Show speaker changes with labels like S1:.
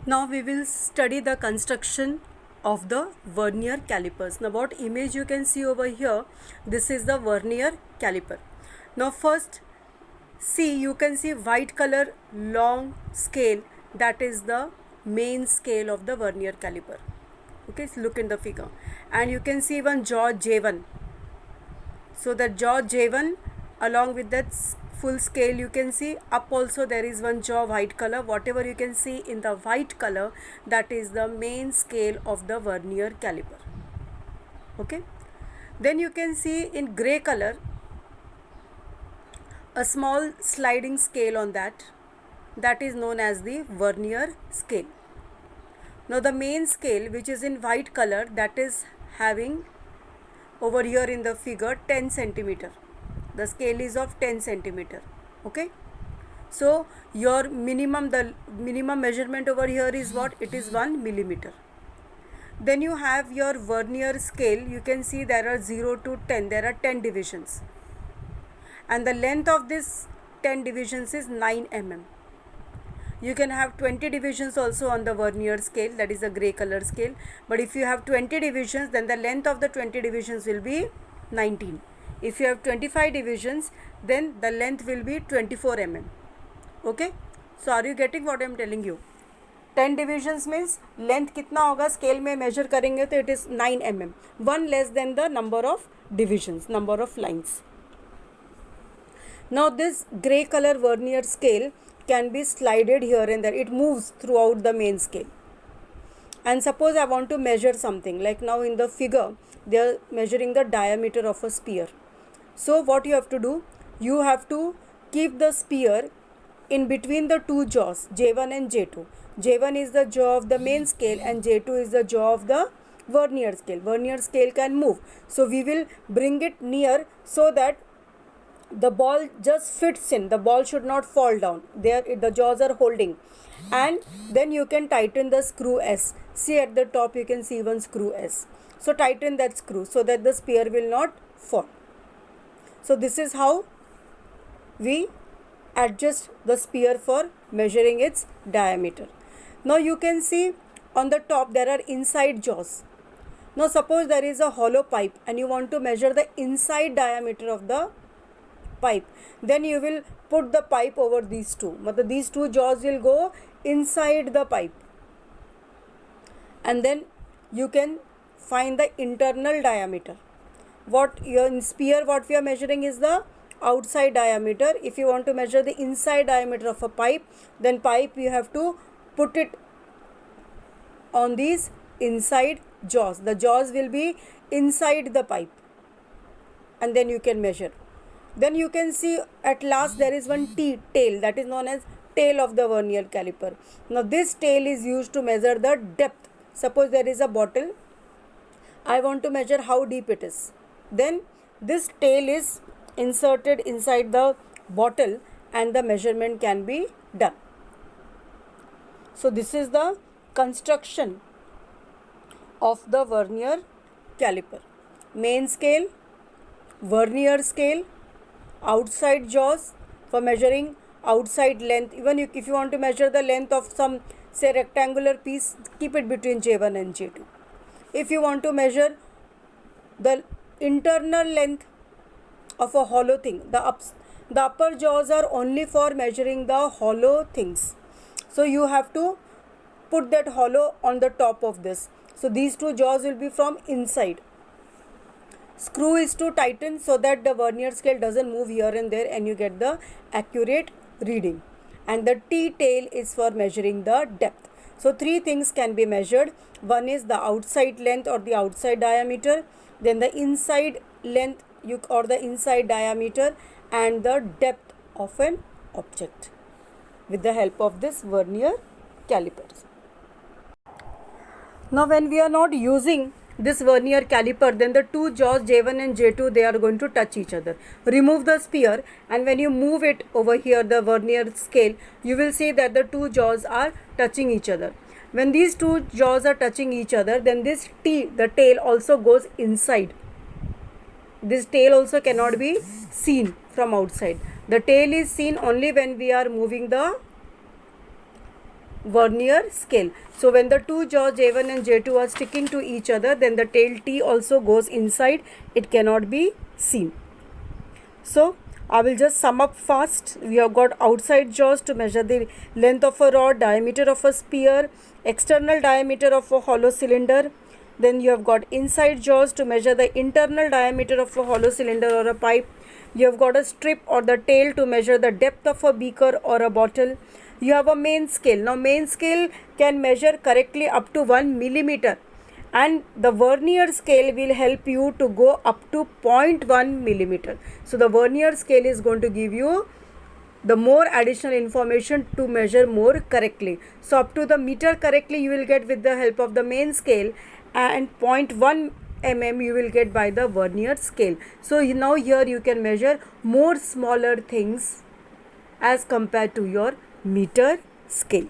S1: Now we will study the construction of the vernier calipers. Now what image you can see over here, this is the vernier caliper. Now first see, you can see white color long scale, that is the main scale of the vernier caliper. Okay, so look in the figure and you can see one jaw J1. So the jaw J1 along with that full scale, you can see up also there is one jaw white color. Whatever you can see in the white color, that is the main scale of the vernier caliper. Okay, then you can see in gray color a small sliding scale on that is known as the vernier scale. Now the main scale, which is in white color, that is having over here in the figure 10 centimeter. The scale is of 10 centimeter. Okay, so your minimum, the minimum measurement over here is what? It is 1 millimeter. Then you have your vernier scale. You can see there are 0 to 10, there are 10 divisions, and the length of this 10 divisions is 9 mm. You can have 20 divisions also on the vernier scale, that is a gray color scale, but if you have 20 divisions, then the length of the 20 divisions will be 19. If you have 25 divisions, then the length will be 24 mm. Okay, so are you getting what I am telling you? 10 divisions means length कितना होगा scale में measure करेंगे तो it is 9 mm, one less than the number of divisions, number of lines. Now this gray color vernier scale can be slided here and there. It moves throughout the main scale. And suppose I want to measure something, like now in the figure they are measuring the diameter of a spear. So what you have to do, you have to keep the spear in between the two jaws, J1 and J2. J1 is the jaw of the main scale and J2 is the jaw of the vernier scale. Vernier scale can move, so we will bring it near so that the ball just fits in. The ball should not fall down. There the jaws are holding, and then you can tighten the screw S. See at the top you can see one screw S. So tighten that screw so that the spear will not fall. So this is how we adjust the spear for measuring its diameter. Now you can see on the top there are inside jaws. Now suppose there is a hollow pipe and you want to measure the inside diameter of the pipe, then you will put the pipe over these two. These two jaws will go inside the pipe, and then you can find the internal diameter. What your spear, what we are measuring is the outside diameter. If you want to measure the inside diameter of a pipe, then pipe you have to put it on these inside jaws. The jaws will be inside the pipe, and then you can measure. Then you can see at last there is one tail, that is known as tail of the vernier caliper. Now this tail is used to measure the depth. Suppose there is a bottle, I want to measure how deep it is. Then this tail is inserted inside the bottle and the measurement can be done. So this is the construction of the vernier caliper. Main scale, vernier scale, outside jaws for measuring outside length. Even if you want to measure the length of some, say, rectangular piece, keep it between J1 and J2. If you want to measure the internal length of a hollow thing, the upper jaws are only for measuring the hollow things. So you have to put that hollow on the top of this. So these two jaws will be from inside. Screw is to tighten so that the vernier scale doesn't move here and there and you get the accurate reading. And the T-tail is for measuring the depth. So three things can be measured. One is the outside length or the outside diameter, then the inside length or the inside diameter, and the depth of an object with the help of this vernier calipers. Now when we are not using this vernier caliper, then the two jaws J1 and J2, they are going to touch each other. Remove the spear, and when you move it over here, the vernier scale, you will see that the two jaws are touching each other. When these two jaws are touching each other, then this the tail also goes inside. This tail also cannot be seen from outside. The tail is seen only when we are moving the vernier scale. So when the two jaws J1 and J2 are sticking to each other, then the tail T also goes inside. It cannot be seen. So I will just sum up fast. We have got outside jaws to measure the length of a rod, diameter of a sphere, external diameter of a hollow cylinder. Then you have got inside jaws to measure the internal diameter of a hollow cylinder or a pipe. You have got a strip or the tail to measure the depth of a beaker or a bottle. You have a main scale. Now main scale can measure correctly up to 1 millimeter, and the vernier scale will help you to go up to 0.1 millimeter. So the vernier scale is going to give you the more additional information to measure more correctly. So up to the meter correctly you will get with the help of the main scale, and 0.1 mm you will get by the vernier scale. So now here you can measure more smaller things as compared to your meter scale.